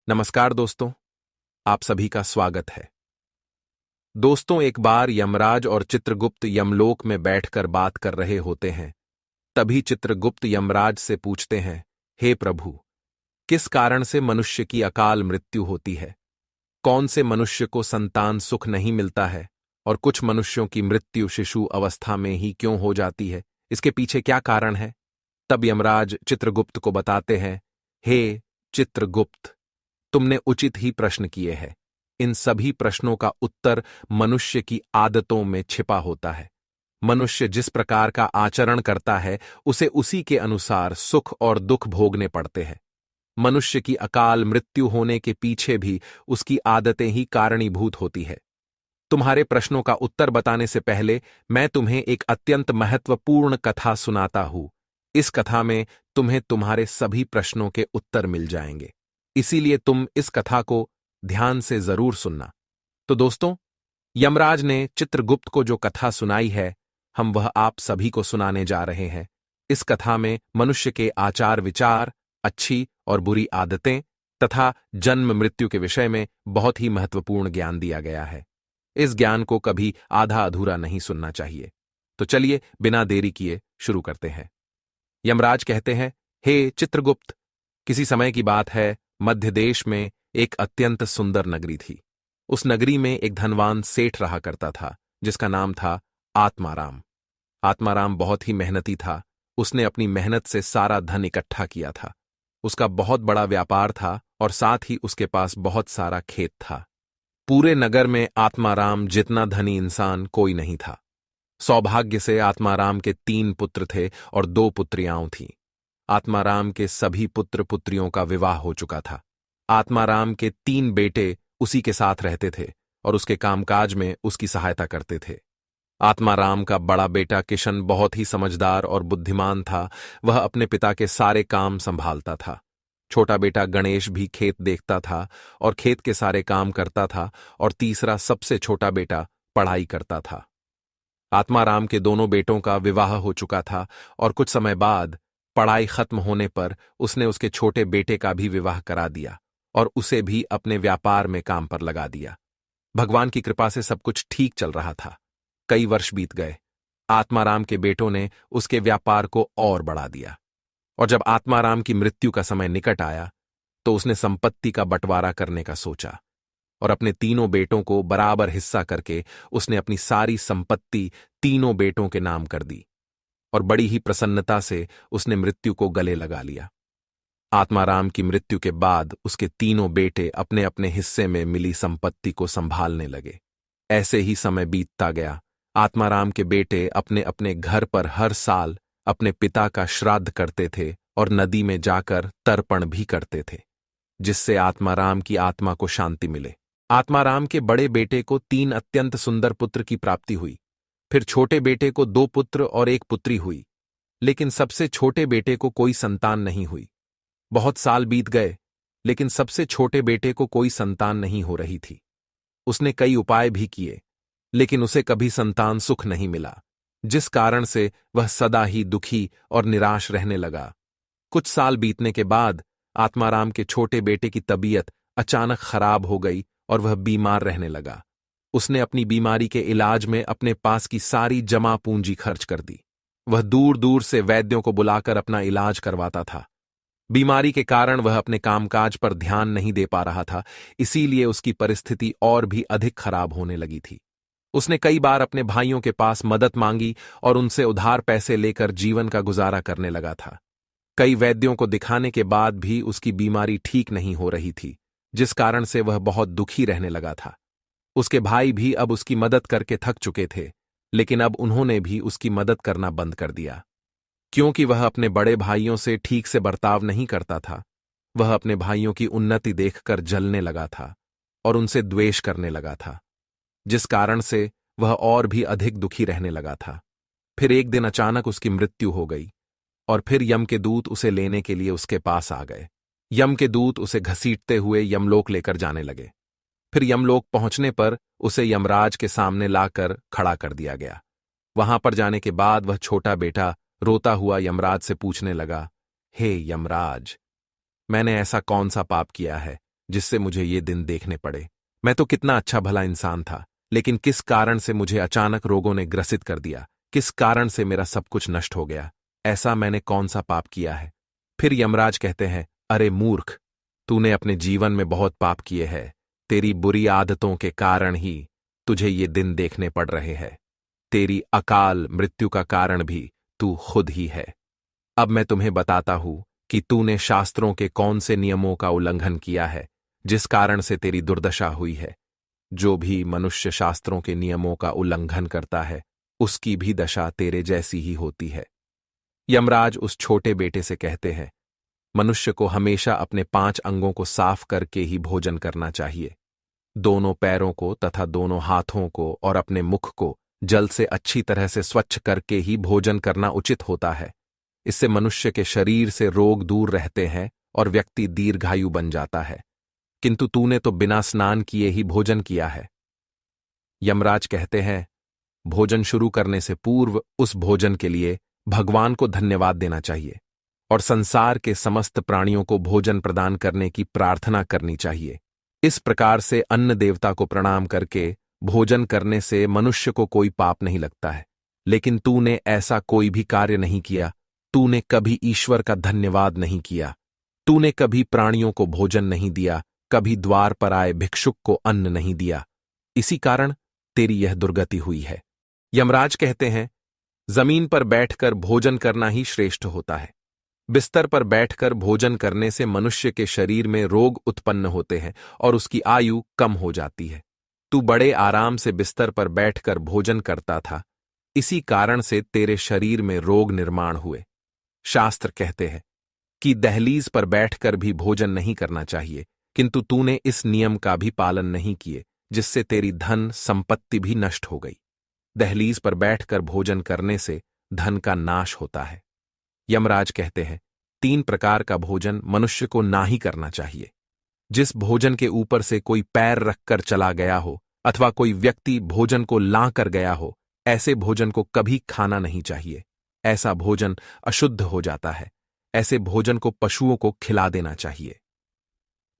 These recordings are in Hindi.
नमस्कार दोस्तों, आप सभी का स्वागत है। दोस्तों, एक बार यमराज और चित्रगुप्त यमलोक में बैठकर बात कर रहे होते हैं। तभी चित्रगुप्त यमराज से पूछते हैं, हे प्रभु, किस कारण से मनुष्य की अकाल मृत्यु होती है? कौन से मनुष्य को संतान सुख नहीं मिलता है और कुछ मनुष्यों की मृत्यु शिशु अवस्था में ही क्यों हो जाती है? इसके पीछे क्या कारण है? तब यमराज चित्रगुप्त को बताते हैं, हे चित्रगुप्त, तुमने उचित ही प्रश्न किए हैं। इन सभी प्रश्नों का उत्तर मनुष्य की आदतों में छिपा होता है। मनुष्य जिस प्रकार का आचरण करता है, उसे उसी के अनुसार सुख और दुख भोगने पड़ते हैं। मनुष्य की अकाल मृत्यु होने के पीछे भी उसकी आदतें ही कारणीभूत होती है। तुम्हारे प्रश्नों का उत्तर बताने से पहले मैं तुम्हें एक अत्यंत महत्वपूर्ण कथा सुनाता हूं। इस कथा में तुम्हें तुम्हारे सभी प्रश्नों के उत्तर मिल जाएंगे। इसीलिए तुम इस कथा को ध्यान से जरूर सुनना। तो दोस्तों, यमराज ने चित्रगुप्त को जो कथा सुनाई है, हम वह आप सभी को सुनाने जा रहे हैं। इस कथा में मनुष्य के आचार विचार, अच्छी और बुरी आदतें तथा जन्म मृत्यु के विषय में बहुत ही महत्वपूर्ण ज्ञान दिया गया है। इस ज्ञान को कभी आधा अधूरा नहीं सुनना चाहिए। तो चलिए बिना देरी किए शुरू करते हैं। यमराज कहते हैं, हे चित्रगुप्त, किसी समय की बात है, मध्य देश में एक अत्यंत सुंदर नगरी थी। उस नगरी में एक धनवान सेठ रहा करता था, जिसका नाम था आत्माराम। आत्माराम बहुत ही मेहनती था। उसने अपनी मेहनत से सारा धन इकट्ठा किया था। उसका बहुत बड़ा व्यापार था और साथ ही उसके पास बहुत सारा खेत था। पूरे नगर में आत्माराम जितना धनी इंसान कोई नहीं था। सौभाग्य से आत्माराम के 3 पुत्र थे और 2 पुत्रियां थीं। आत्माराम के सभी पुत्र पुत्रियों का विवाह हो चुका था। आत्माराम के 3 बेटे उसी के साथ रहते थे और उसके कामकाज में उसकी सहायता करते थे। आत्माराम का बड़ा बेटा किशन बहुत ही समझदार और बुद्धिमान था। वह अपने पिता के सारे काम संभालता था। छोटा बेटा गणेश भी खेत देखता था और खेत के सारे काम करता था, और तीसरा सबसे छोटा बेटा पढ़ाई करता था। आत्माराम के दोनों बेटों का विवाह हो चुका था और कुछ समय बाद पढ़ाई खत्म होने पर उसने उसके छोटे बेटे का भी विवाह करा दिया और उसे भी अपने व्यापार में काम पर लगा दिया। भगवान की कृपा से सब कुछ ठीक चल रहा था। कई वर्ष बीत गए। आत्माराम के बेटों ने उसके व्यापार को और बढ़ा दिया, और जब आत्माराम की मृत्यु का समय निकट आया तो उसने संपत्ति का बंटवारा करने का सोचा और अपने तीनों बेटों को बराबर हिस्सा करके उसने अपनी सारी संपत्ति तीनों बेटों के नाम कर दी और बड़ी ही प्रसन्नता से उसने मृत्यु को गले लगा लिया। आत्माराम की मृत्यु के बाद उसके तीनों बेटे अपने अपने हिस्से में मिली संपत्ति को संभालने लगे। ऐसे ही समय बीतता गया। आत्माराम के बेटे अपने अपने घर पर हर साल अपने पिता का श्राद्ध करते थे और नदी में जाकर तर्पण भी करते थे, जिससे आत्माराम की आत्मा को शांति मिले। आत्माराम के बड़े बेटे को 3 अत्यंत सुंदर पुत्र की प्राप्ति हुई। फिर छोटे बेटे को 2 पुत्र और 1 पुत्री हुई, लेकिन सबसे छोटे बेटे को कोई संतान नहीं हुई। बहुत साल बीत गए, लेकिन सबसे छोटे बेटे को कोई संतान नहीं हो रही थी। उसने कई उपाय भी किए, लेकिन उसे कभी संतान सुख नहीं मिला, जिस कारण से वह सदा ही दुखी और निराश रहने लगा। कुछ साल बीतने के बाद आत्माराम के छोटे बेटे की तबीयत अचानक खराब हो गई और वह बीमार रहने लगा। उसने अपनी बीमारी के इलाज में अपने पास की सारी जमा पूंजी खर्च कर दी। वह दूर दूर से वैद्यों को बुलाकर अपना इलाज करवाता था। बीमारी के कारण वह अपने कामकाज पर ध्यान नहीं दे पा रहा था, इसीलिए उसकी परिस्थिति और भी अधिक खराब होने लगी थी। उसने कई बार अपने भाइयों के पास मदद मांगी और उनसे उधार पैसे लेकर जीवन का गुजारा करने लगा था। कई वैद्यों को दिखाने के बाद भी उसकी बीमारी ठीक नहीं हो रही थी, जिस कारण से वह बहुत दुखी रहने लगा था। उसके भाई भी अब उसकी मदद करके थक चुके थे, लेकिन अब उन्होंने भी उसकी मदद करना बंद कर दिया। क्योंकि वह अपने बड़े भाइयों से ठीक से बर्ताव नहीं करता था, वह अपने भाइयों की उन्नति देखकर जलने लगा था और उनसे द्वेष करने लगा था, जिस कारण से वह और भी अधिक दुखी रहने लगा था। फिर एक दिन अचानक उसकी मृत्यु हो गई और फिर यम के दूत उसे लेने के लिए उसके पास आ गए। यम के दूत उसे घसीटते हुए यमलोक लेकर जाने लगे। फिर यमलोक पहुंचने पर उसे यमराज के सामने लाकर खड़ा कर दिया गया। वहां पर जाने के बाद वह छोटा बेटा रोता हुआ यमराज से पूछने लगा, हे यमराज, मैंने ऐसा कौन सा पाप किया है जिससे मुझे ये दिन देखने पड़े। मैं तो कितना अच्छा भला इंसान था, लेकिन किस कारण से मुझे अचानक रोगों ने ग्रसित कर दिया? किस कारण से मेरा सब कुछ नष्ट हो गया? ऐसा मैंने कौन सा पाप किया है? फिर यमराज कहते हैं, अरे मूर्ख, तूने अपने जीवन में बहुत पाप किए हैं। तेरी बुरी आदतों के कारण ही तुझे ये दिन देखने पड़ रहे हैं। तेरी अकाल मृत्यु का कारण भी तू खुद ही है। अब मैं तुम्हें बताता हूं कि तूने शास्त्रों के कौन से नियमों का उल्लंघन किया है, जिस कारण से तेरी दुर्दशा हुई है। जो भी मनुष्य शास्त्रों के नियमों का उल्लंघन करता है, उसकी भी दशा तेरे जैसी ही होती है। यमराज उस छोटे बेटे से कहते हैं, मनुष्य को हमेशा अपने 5 अंगों को साफ करके ही भोजन करना चाहिए। दोनों पैरों को तथा दोनों हाथों को और अपने मुख को जल से अच्छी तरह से स्वच्छ करके ही भोजन करना उचित होता है। इससे मनुष्य के शरीर से रोग दूर रहते हैं और व्यक्ति दीर्घायु बन जाता है। किंतु तूने तो बिना स्नान किए ही भोजन किया है। यमराज कहते हैं, भोजन शुरू करने से पूर्व उस भोजन के लिए भगवान को धन्यवाद देना चाहिए और संसार के समस्त प्राणियों को भोजन प्रदान करने की प्रार्थना करनी चाहिए। इस प्रकार से अन्न देवता को प्रणाम करके भोजन करने से मनुष्य को कोई पाप नहीं लगता है। लेकिन तूने ऐसा कोई भी कार्य नहीं किया। तूने कभी ईश्वर का धन्यवाद नहीं किया। तूने कभी प्राणियों को भोजन नहीं दिया, कभी द्वार पर आए भिक्षुक को अन्न नहीं दिया। इसी कारण तेरी यह दुर्गति हुई है। यमराज कहते हैं, जमीन पर बैठकर भोजन करना ही श्रेष्ठ होता है। बिस्तर पर बैठकर भोजन करने से मनुष्य के शरीर में रोग उत्पन्न होते हैं और उसकी आयु कम हो जाती है। तू बड़े आराम से बिस्तर पर बैठकर भोजन करता था, इसी कारण से तेरे शरीर में रोग निर्माण हुए। शास्त्र कहते हैं कि दहलीज पर बैठकर भी भोजन नहीं करना चाहिए, किंतु तूने इस नियम का भी पालन नहीं किए, जिससे तेरी धन संपत्ति भी नष्ट हो गई। दहलीज पर बैठकर भोजन करने से धन का नाश होता है। यमराज कहते हैं, 3 प्रकार का भोजन मनुष्य को ना ही करना चाहिए। जिस भोजन के ऊपर से कोई पैर रखकर चला गया हो अथवा कोई व्यक्ति भोजन को लां कर गया हो, ऐसे भोजन को कभी खाना नहीं चाहिए। ऐसा भोजन अशुद्ध हो जाता है। ऐसे भोजन को पशुओं को खिला देना चाहिए।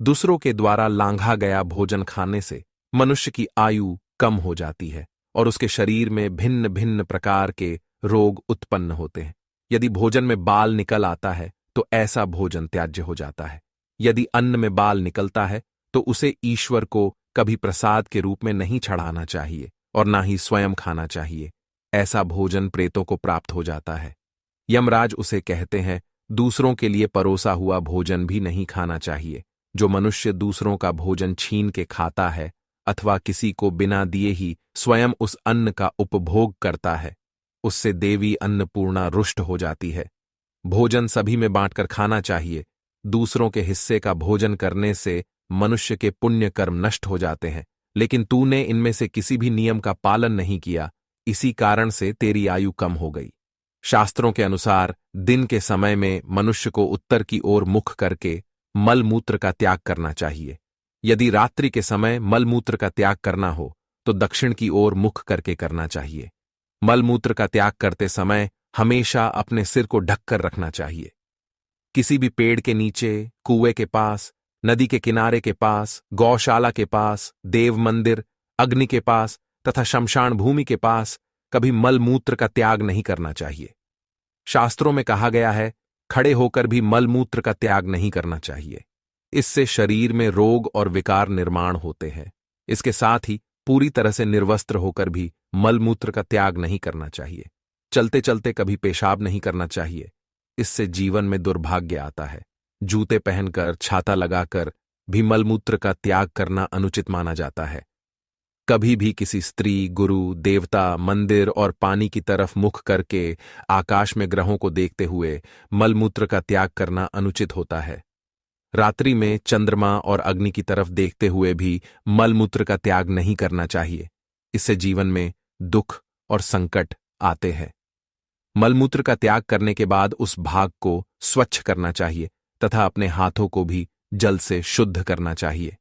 दूसरों के द्वारा लांघा गया भोजन खाने से मनुष्य की आयु कम हो जाती है और उसके शरीर में भिन्न भिन्न प्रकार के रोग उत्पन्न होते हैं। यदि भोजन में बाल निकल आता है तो ऐसा भोजन त्याज्य हो जाता है। यदि अन्न में बाल निकलता है तो उसे ईश्वर को कभी प्रसाद के रूप में नहीं चढ़ाना चाहिए और ना ही स्वयं खाना चाहिए। ऐसा भोजन प्रेतों को प्राप्त हो जाता है। यमराज उसे कहते हैं, दूसरों के लिए परोसा हुआ भोजन भी नहीं खाना चाहिए। जो मनुष्य दूसरों का भोजन छीन के खाता है अथवा किसी को बिना दिए ही स्वयं उस अन्न का उपभोग करता है, उससे देवी अन्नपूर्णा रुष्ट हो जाती है। भोजन सभी में बांटकर खाना चाहिए। दूसरों के हिस्से का भोजन करने से मनुष्य के पुण्य कर्म नष्ट हो जाते हैं, लेकिन तूने इनमें से किसी भी नियम का पालन नहीं किया, इसी कारण से तेरी आयु कम हो गई। शास्त्रों के अनुसार दिन के समय में मनुष्य को उत्तर की ओर मुख करके मलमूत्र का त्याग करना चाहिए। यदि रात्रि के समय मलमूत्र का त्याग करना हो तो दक्षिण की ओर मुख करके करना चाहिए। मलमूत्र का त्याग करते समय हमेशा अपने सिर को ढककर रखना चाहिए। किसी भी पेड़ के नीचे, कुएं के पास, नदी के किनारे के पास, गौशाला के पास, देव मंदिर, अग्नि के पास तथा शमशान भूमि के पास कभी मलमूत्र का त्याग नहीं करना चाहिए। शास्त्रों में कहा गया है, खड़े होकर भी मलमूत्र का त्याग नहीं करना चाहिए। इससे शरीर में रोग और विकार निर्माण होते हैं। इसके साथ ही पूरी तरह से निर्वस्त्र होकर भी मलमूत्र का त्याग नहीं करना चाहिए। चलते चलते कभी पेशाब नहीं करना चाहिए। इससे जीवन में दुर्भाग्य आता है। जूते पहनकर, छाता लगाकर भी मलमूत्र का त्याग करना अनुचित माना जाता है। कभी भी किसी स्त्री, गुरु, देवता, मंदिर और पानी की तरफ मुख करके आकाश में ग्रहों को देखते हुए मलमूत्र का त्याग करना अनुचित होता है। रात्रि में चंद्रमा और अग्नि की तरफ देखते हुए भी मलमूत्र का त्याग नहीं करना चाहिए। इससे जीवन में दुख और संकट आते हैं। मलमूत्र का त्याग करने के बाद उस भाग को स्वच्छ करना चाहिए तथा अपने हाथों को भी जल से शुद्ध करना चाहिए।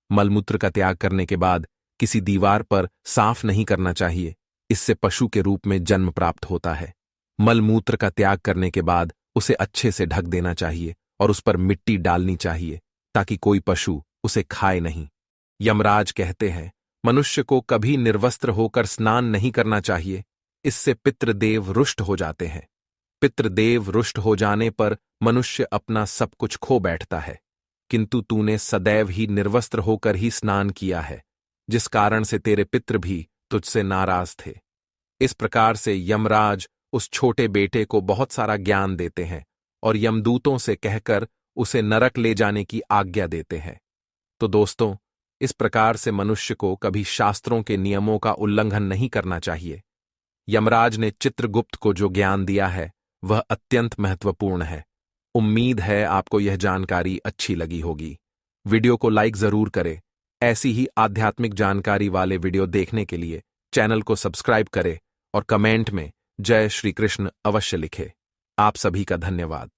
मलमूत्र का त्याग करने के बाद किसी दीवार पर साफ नहीं करना चाहिए। इससे पशु के रूप में जन्म प्राप्त होता है। मलमूत्र का त्याग करने के बाद उसे अच्छे से ढक देना चाहिए और उस पर मिट्टी डालनी चाहिए। ताकि कोई पशु उसे खाए नहीं। यमराज कहते हैं, मनुष्य को कभी निर्वस्त्र होकर स्नान नहीं करना चाहिए, इससे पितृदेव रुष्ट हो जाते हैं। पितृदेव रुष्ट हो जाने पर मनुष्य अपना सब कुछ खो बैठता है, किंतु तूने सदैव ही निर्वस्त्र होकर ही स्नान किया है, जिस कारण से तेरे पितृ भी तुझसे नाराज थे। इस प्रकार से यमराज उस छोटे बेटे को बहुत सारा ज्ञान देते हैं और यमदूतों से कहकर उसे नरक ले जाने की आज्ञा देते हैं। तो दोस्तों, इस प्रकार से मनुष्य को कभी शास्त्रों के नियमों का उल्लंघन नहीं करना चाहिए। यमराज ने चित्रगुप्त को जो ज्ञान दिया है वह अत्यंत महत्वपूर्ण है। उम्मीद है आपको यह जानकारी अच्छी लगी होगी। वीडियो को लाइक जरूर करें। ऐसी ही आध्यात्मिक जानकारी वाले वीडियो देखने के लिए चैनल को सब्सक्राइब करें और कमेंट में जय श्री कृष्ण अवश्य लिखें। आप सभी का धन्यवाद।